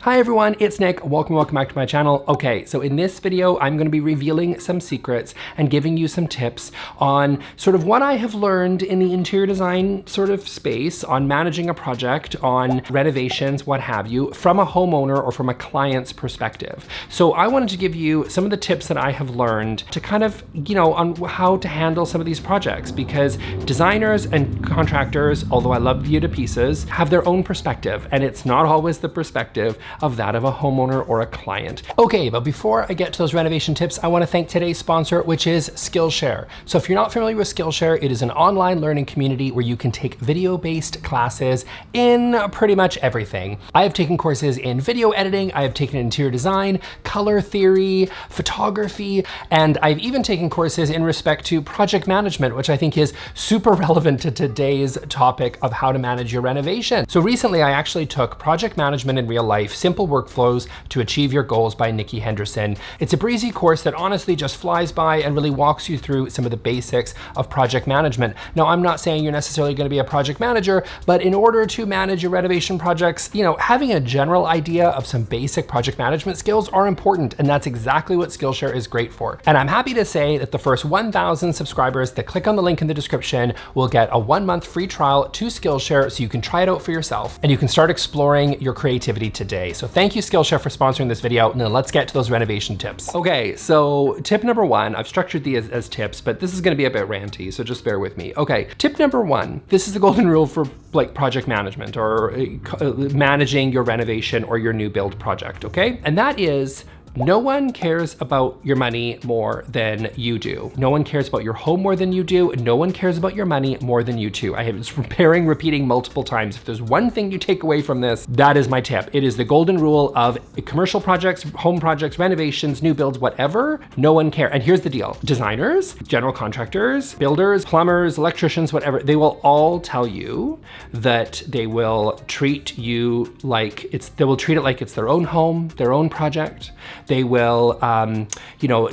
Hi everyone, it's Nick. Welcome back to my channel. Okay, so in this video, I'm going to be revealing some secrets and giving you some tips on sort of what I have learned in the interior design sort of space on managing a project, on renovations, what have you, from a homeowner or from a client's perspective. So I wanted to give you some of the tips that I have learned to kind of, on how to handle some of these projects, because designers and contractors, although I love you to pieces, have their own perspective, and it's not always the perspective of that of a homeowner or a client. Okay, but before I get to those renovation tips, I want to thank today's sponsor, which is Skillshare. So if you're not familiar with Skillshare, it is an online learning community where you can take video-based classes in pretty much everything. I have taken courses in video editing, I have taken interior design, color theory, photography, and I've even taken courses in respect to project management, which I think is super relevant to today's topic of how to manage your renovation. So recently I actually took Project Management in Real Life, Simple Workflows to Achieve Your Goals by Nikki Henderson. It's a breezy course that honestly just flies by and really walks you through some of the basics of project management. Now, I'm not saying you're necessarily going to be a project manager, but in order to manage your renovation projects, having a general idea of some basic project management skills are important, and that's exactly what Skillshare is great for. And I'm happy to say that the first 1,000 subscribers that click on the link in the description will get a 1-month free trial to Skillshare so you can try it out for yourself and you can start exploring your creativity today. So thank you, Skillshare, for sponsoring this video. Now let's get to those renovation tips. Okay, so tip number one, I've structured these as tips, but this is gonna be a bit ranty, so just bear with me. Okay, tip number one, this is the golden rule for like project management or managing your renovation or your new build project, okay? And that is, no one cares about your money more than you do. No one cares about your home more than you do. No one cares about your money more than you do. I have been repeating multiple times. If there's one thing you take away from this, that is my tip. It is the golden rule of commercial projects, home projects, renovations, new builds, whatever, no one cares. And here's the deal. Designers, general contractors, builders, plumbers, electricians, whatever, they will all tell you that they will treat you like they will treat it like it's their own home, their own project. They will,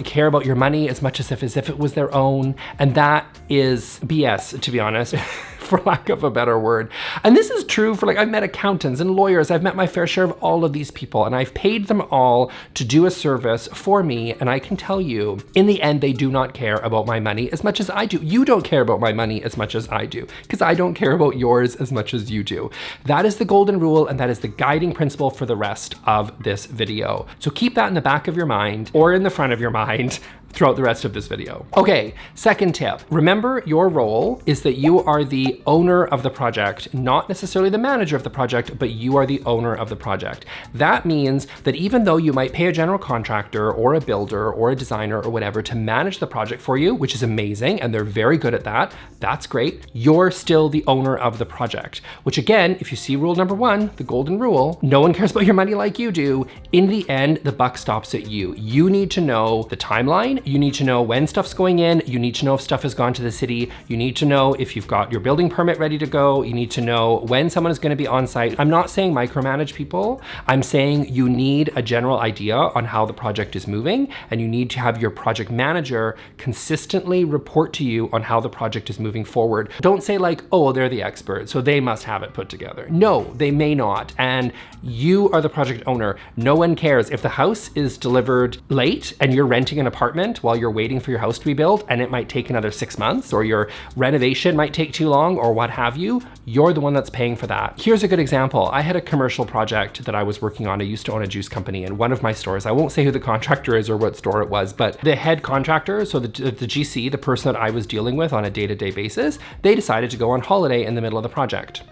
care about your money as much as if it was their own. And that is BS, to be honest, for lack of a better word. And this is true for I've met accountants and lawyers. I've met my fair share of all of these people, and I've paid them all to do a service for me. And I can tell you, in the end, they do not care about my money as much as I do. You don't care about my money as much as I do, because I don't care about yours as much as you do. That is the golden rule, and that is the guiding principle for the rest of this video. So keep that in the back of your mind or in the front of your mind throughout the rest of this video. Okay, second tip. Remember, your role is that you are the owner of the project, not necessarily the manager of the project, but you are the owner of the project. That means that even though you might pay a general contractor or a builder or a designer or whatever to manage the project for you, which is amazing, and they're very good at that, that's great, you're still the owner of the project. Which again, if you see rule number one, the golden rule, no one cares about your money like you do. In the end, the buck stops at you. You need to know the timeline. You need to know when stuff's going in. You need to know if stuff has gone to the city. You need to know if you've got your building permit ready to go. You need to know when someone is going to be on site. I'm not saying micromanage people. I'm saying you need a general idea on how the project is moving, and you need to have your project manager consistently report to you on how the project is moving forward. Don't say oh, well, they're the expert, so they must have it put together. No, they may not. And you are the project owner. No one cares. If the house is delivered late and you're renting an apartment while you're waiting for your house to be built, and it might take another 6 months, or your renovation might take too long, or what have you, you're the one that's paying for that. Here's a good example. I had a commercial project that I was working on. I used to own a juice company, and one of my stores, I won't say who the contractor is or what store it was, but the head contractor, so the GC, the person that I was dealing with on a day-to-day basis, they decided to go on holiday in the middle of the project.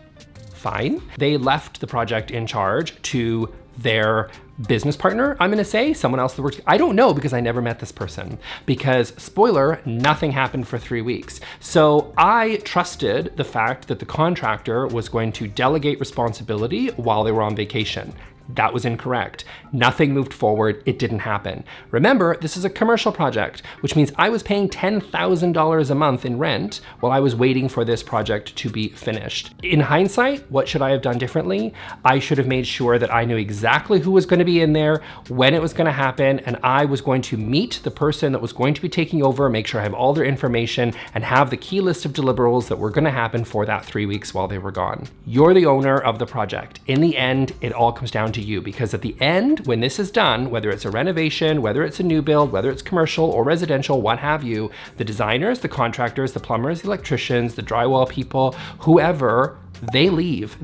Fine. They left the project in charge to their business partner, I'm gonna say, someone else that works. I don't know, because I never met this person, because spoiler, nothing happened for 3 weeks. So I trusted the fact that the contractor was going to delegate responsibility while they were on vacation. That was incorrect. Nothing moved forward. It didn't happen. Remember, this is a commercial project, which means I was paying $10,000 a month in rent while I was waiting for this project to be finished. In hindsight, what should I have done differently? I should have made sure that I knew exactly who was going to be in there, when it was going to happen, and I was going to meet the person that was going to be taking over, make sure I have all their information, and have the key list of deliverables that were going to happen for that 3 weeks while they were gone. You're the owner of the project. In the end, it all comes down to you, because at the end, when this is done, whether it's a renovation, whether it's a new build, whether it's commercial or residential, what have you, the designers, the contractors, the plumbers, the electricians, the drywall people, whoever, they leave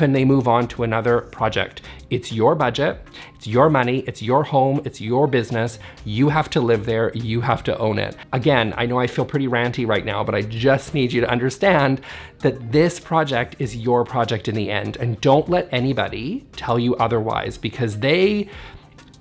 and they move on to another project. It's your budget, it's your money, it's your home, it's your business. You have to live there, you have to own it. Again, I know I feel pretty ranty right now, but I just need you to understand that this project is your project in the end, and don't let anybody tell you otherwise, because they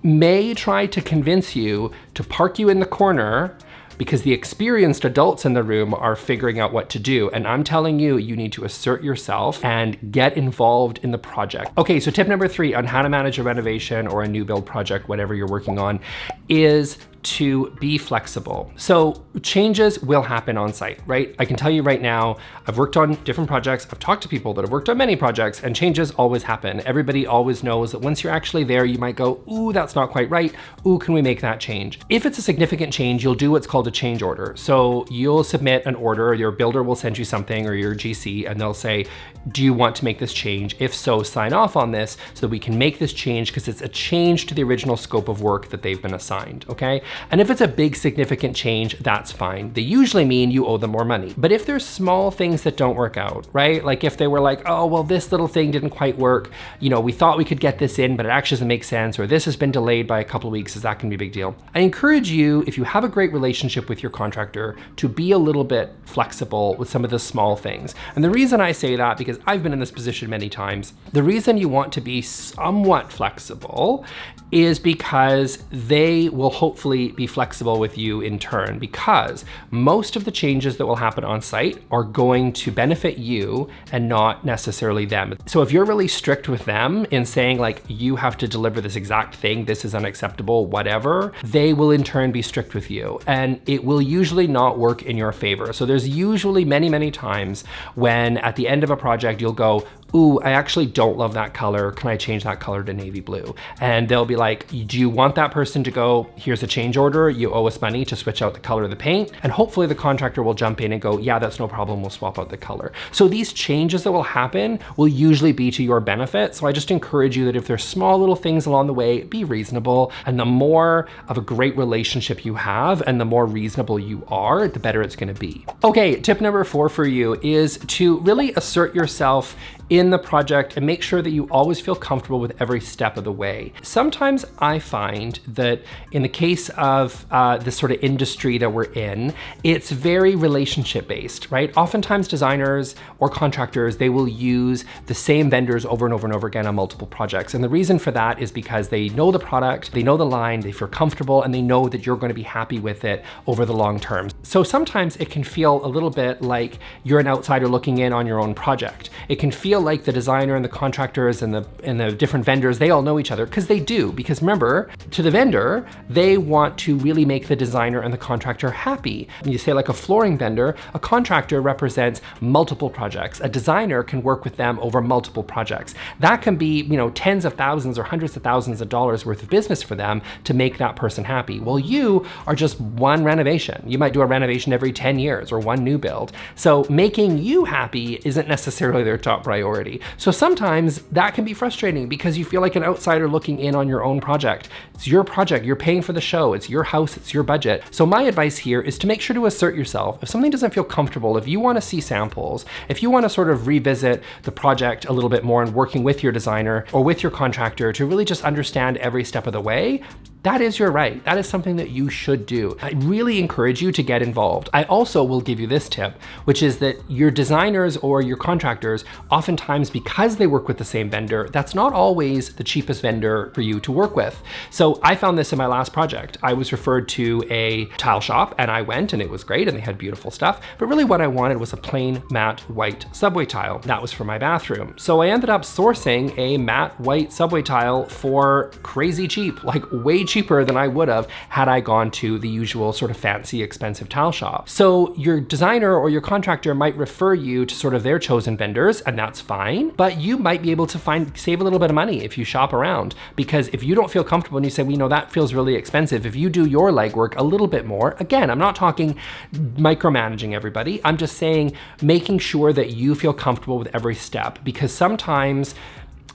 may try to convince you to park you in the corner because the experienced adults in the room are figuring out what to do. And I'm telling you, you need to assert yourself and get involved in the project. Okay, so tip number 3 on how to manage a renovation or a new build project, whatever you're working on, is to be flexible. So changes will happen on site, right? I can tell you right now, I've worked on different projects, I've talked to people that have worked on many projects, and changes always happen. Everybody always knows that once you're actually there, you might go, ooh, that's not quite right. Ooh, can we make that change? If it's a significant change, you'll do what's called a change order. So you'll submit an order, your builder will send you something, or your GC, and they'll say, do you want to make this change? If so, sign off on this so that we can make this change, because it's a change to the original scope of work that they've been assigned, okay? And if it's a big significant change, that's fine. They usually mean you owe them more money. But if there's small things that don't work out, right? Like if they were like, oh, well, this little thing didn't quite work. You know, we thought we could get this in, but it actually doesn't make sense, or this has been delayed by a couple of weeks, is that can be a big deal. I encourage you, if you have a great relationship with your contractor, to be a little bit flexible with some of the small things. And the reason I say that, because I've been in this position many times, the reason you want to be somewhat flexible is because they will hopefully be flexible with you in turn, because most of the changes that will happen on site are going to benefit you and not necessarily them. So if you're really strict with them in saying like, you have to deliver this exact thing, this is unacceptable, whatever, they will in turn be strict with you, and it will usually not work in your favor. So there's usually many, many times when at the end of a project, you'll go, ooh, I actually don't love that color. Can I change that color to navy blue? And they'll be like, do you want that person to go, here's a change order, you owe us money to switch out the color of the paint? And hopefully the contractor will jump in and go, yeah, that's no problem, we'll swap out the color. So these changes that will happen will usually be to your benefit. So I just encourage you that if there's small little things along the way, be reasonable. And the more of a great relationship you have and the more reasonable you are, the better it's gonna be. Okay, tip number 4 for you is to really assert yourself in the project and make sure that you always feel comfortable with every step of the way. Sometimes I find that in the case of this sort of industry that we're in, it's very relationship based, right? Oftentimes designers or contractors, they will use the same vendors over and over and over again on multiple projects. And the reason for that is because they know the product, they know the line, they feel comfortable, and they know that you're going to be happy with it over the long term. So sometimes it can feel a little bit like you're an outsider looking in on your own project. It can feel like the designer and the contractors and the different vendors, they all know each other, because they do. Because remember, to the vendor, they want to really make the designer and the contractor happy. When you say like a flooring vendor, a contractor represents multiple projects. A designer can work with them over multiple projects. That can be, you know, tens of thousands or hundreds of thousands of dollars worth of business for them to make that person happy. Well, you are just one renovation. You might do a renovation every 10 years or one new build. So making you happy isn't necessarily their top priority. So sometimes that can be frustrating because you feel like an outsider looking in on your own project. It's your project, you're paying for the show, it's your house, it's your budget. So my advice here is to make sure to assert yourself. If something doesn't feel comfortable, if you want to see samples, if you want to sort of revisit the project a little bit more and working with your designer or with your contractor to really just understand every step of the way, that is your right. That is something that you should do. I really encourage you to get involved. I also will give you this tip, which is that your designers or your contractors, oftentimes because they work with the same vendor, that's not always the cheapest vendor for you to work with. So I found this in my last project. I was referred to a tile shop and I went and it was great and they had beautiful stuff, but really what I wanted was a plain matte white subway tile. That was for my bathroom. So I ended up sourcing a matte white subway tile for crazy cheap, like way cheaper than I would have had I gone to the usual sort of fancy, expensive tile shop. So your designer or your contractor might refer you to sort of their chosen vendors, and that's fine, but you might be able to save a little bit of money if you shop around, because if you don't feel comfortable and you say, well, you know, that feels really expensive, if you do your legwork a little bit more, again, I'm not talking micromanaging everybody, I'm just saying making sure that you feel comfortable with every step, because sometimes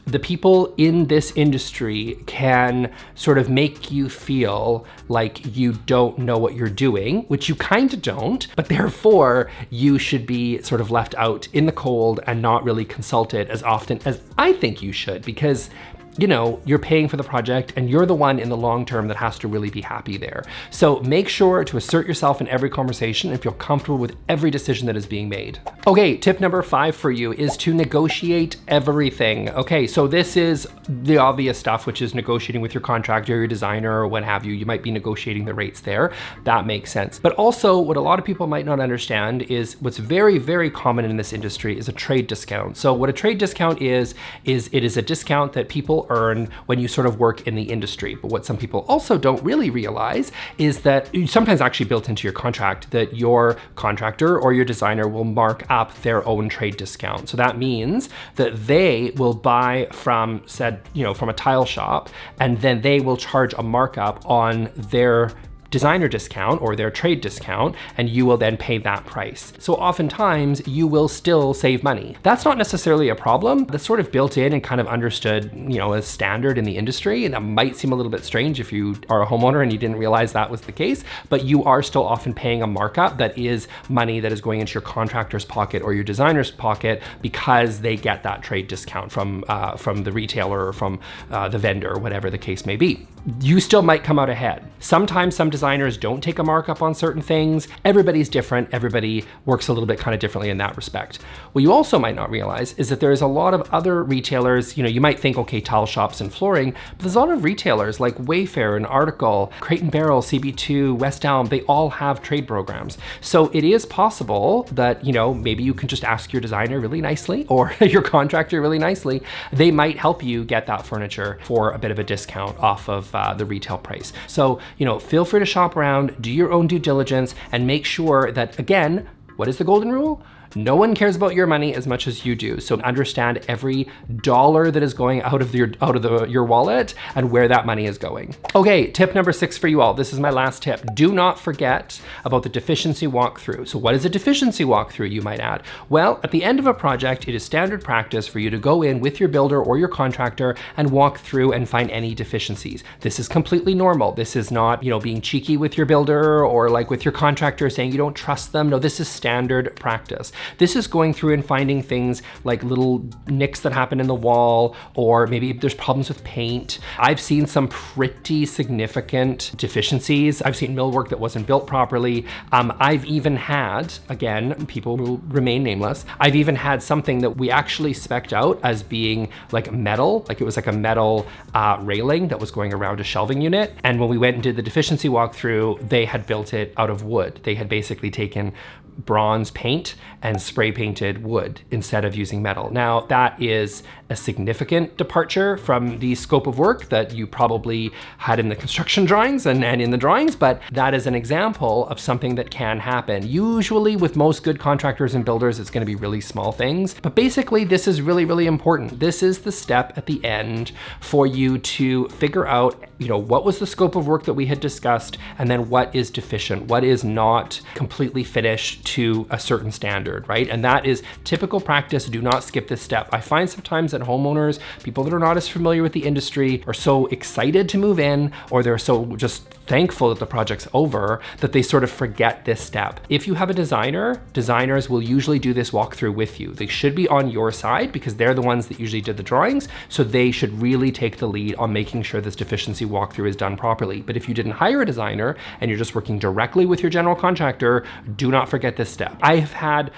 the people in this industry can sort of make you feel like you don't know what you're doing, which you kind of don't, but therefore you should be sort of left out in the cold and not really consulted as often as I think you should, because you know, you're paying for the project and you're the one in the long term that has to really be happy there. So make sure to assert yourself in every conversation and feel comfortable with every decision that is being made. Okay, tip number 5 for you is to negotiate everything. Okay, so this is the obvious stuff, which is negotiating with your contractor, your designer, or what have you. You might be negotiating the rates there. That makes sense. But also what a lot of people might not understand is what's very, very common in this industry is a trade discount. So what a trade discount is it is a discount that people earn when you sort of work in the industry. But what some people also don't really realize is that sometimes actually built into your contract that your contractor or your designer will mark up their own trade discount. So that means that they will buy from from a tile shop, and then they will charge a markup on their designer discount or their trade discount, and you will then pay that price. So oftentimes you will still save money. That's not necessarily a problem. That's sort of built in and kind of understood, as standard in the industry. And that might seem a little bit strange if you are a homeowner and you didn't realize that was the case, but you are still often paying a markup that is money that is going into your contractor's pocket or your designer's pocket because they get that trade discount from the retailer or from the vendor, or whatever the case may be. You still might come out ahead. Sometimes some designers don't take a markup on certain things. Everybody's different. Everybody works a little bit kind of differently in that respect. What you also might not realize is that there's a lot of other retailers, you might think, okay, tile shops and flooring, but there's a lot of retailers like Wayfair and Article, Crate and Barrel, CB2, West Elm, they all have trade programs. So it is possible that, maybe you can just ask your designer really nicely or your contractor really nicely. They might help you get that furniture for a bit of a discount off of the retail price. So, feel free to shop around, do your own due diligence, and make sure that, again, what is the golden rule? No one cares about your money as much as you do. So understand every dollar that is going out of your wallet and where that money is going. Okay, tip number 6 for you all. This is my last tip. Do not forget about the deficiency walkthrough. So what is a deficiency walkthrough, you might add? Well, at the end of a project, it is standard practice for you to go in with your builder or your contractor and walk through and find any deficiencies. This is completely normal. This is not, being cheeky with your builder or like with your contractor saying you don't trust them. No, this is standard practice. This is going through and finding things like little nicks that happen in the wall, or maybe there's problems with paint. I've seen some pretty significant deficiencies. I've seen millwork that wasn't built properly. I've even had, again, people will remain nameless, I've even had something that we actually spec'd out as being like metal, like it was like a metal railing that was going around a shelving unit. And when we went and did the deficiency walkthrough, they had built it out of wood. They had basically taken bronze paint and spray painted wood instead of using metal. Now, that is a significant departure from the scope of work that you probably had in the construction drawings and in the drawings, but that is an example of something that can happen. Usually with most good contractors and builders, it's gonna be really small things, but basically this is really, really important. This is the step at the end for you to figure out, what was the scope of work that we had discussed, and then what is deficient, what is not completely finished to a certain standard, right? And that is typical practice. Do not skip this step. I find sometimes that homeowners, people that are not as familiar with the industry, are so excited to move in, or they're so just thankful that the project's over, that they sort of forget this step. If you have a designer, designers will usually do this walkthrough with you. They should be on your side because they're the ones that usually did the drawings, so they should really take the lead on making sure this deficiency walkthrough is done properly. But if you didn't hire a designer and you're just working directly with your general contractor, do not forget this step. I have had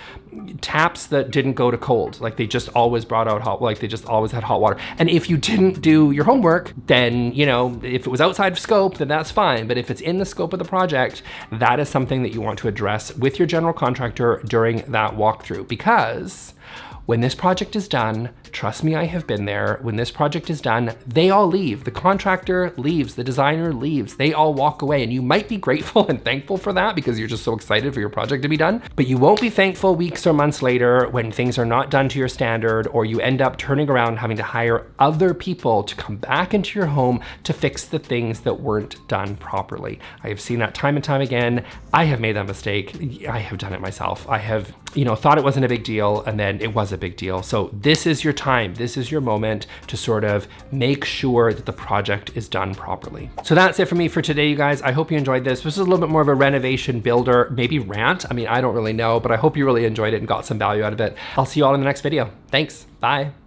taps that didn't go to cold, like they just always brought out hot, like they just always had hot water. And if you didn't do your homework, then, if it was outside of scope, then that's fine. But if it's in the scope of the project, that is something that you want to address with your general contractor during that walkthrough, because when this project is done, trust me, I have been there. When this project is done, they all leave. The contractor leaves, the designer leaves, they all walk away. And you might be grateful and thankful for that because you're just so excited for your project to be done. But you won't be thankful weeks or months later when things are not done to your standard, or you end up turning around having to hire other people to come back into your home to fix the things that weren't done properly. I have seen that time and time again. I have made that mistake. I have done it myself. I have, thought it wasn't a big deal, and then it was a big deal. So this is your time. This is your moment to sort of make sure that the project is done properly. So that's it for me for today, you guys. I hope you enjoyed this. This is a little bit more of a renovation builder, maybe rant. I mean, I don't really know, but I hope you really enjoyed it and got some value out of it. I'll see you all in the next video. Thanks. Bye.